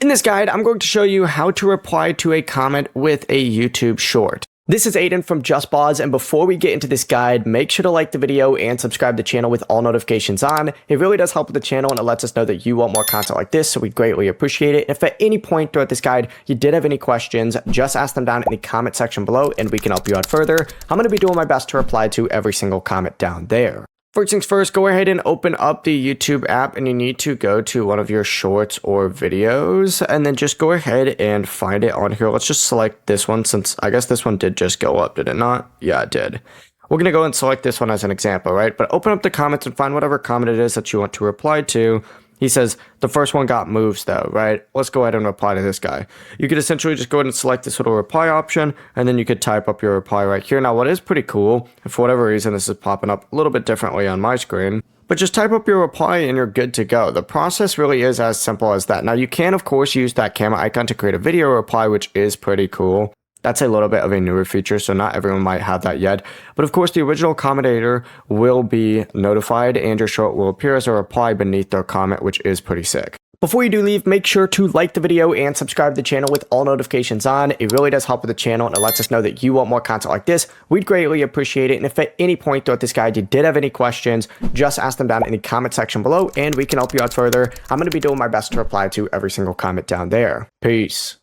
In this guide, I'm going to show you how to reply to a comment with a YouTube short. This is Aiden from JustBoz, and before we get into this guide, make sure to like the video and subscribe to the channel with all notifications on. It really does help with the channel, and it lets us know that you want more content like this, so we greatly appreciate it. If at any point throughout this guide you did have any questions, just ask them down in the comment section below, and we can help you out further. I'm going to be doing my best to reply to every single comment down there. First things first, go ahead and open up the YouTube app, and you need to go to one of your shorts or videos, and then just go ahead and find it on here. Let's just select this one, since I guess this one did just go up, did it not? Yeah, it did. We're going to go and select this one as an example, right? But open up the comments and find whatever comment it is that you want to reply to. He says the first one got moves though, right? Let's go ahead and reply to this guy. You could essentially just go ahead and select this little reply option, and then you could type up your reply right here. Now, what is pretty cool, and for whatever reason this is popping up a little bit differently on my screen, but just type up your reply and you're good to go. The process really is as simple as that. Now, you can of course use that camera icon to create a video reply, which is pretty cool. That's a little bit of a newer feature, so not everyone might have that yet. But of course, the original commentator will be notified, and your short will appear as a reply beneath their comment, which is pretty sick. Before you do leave, make sure to like the video and subscribe to the channel with all notifications on. It really does help with the channel, and it lets us know that you want more content like this. We'd greatly appreciate it. And if at any point throughout this guide you did have any questions, just ask them down in the comment section below, and we can help you out further. I'm going to be doing my best to reply to every single comment down there. Peace.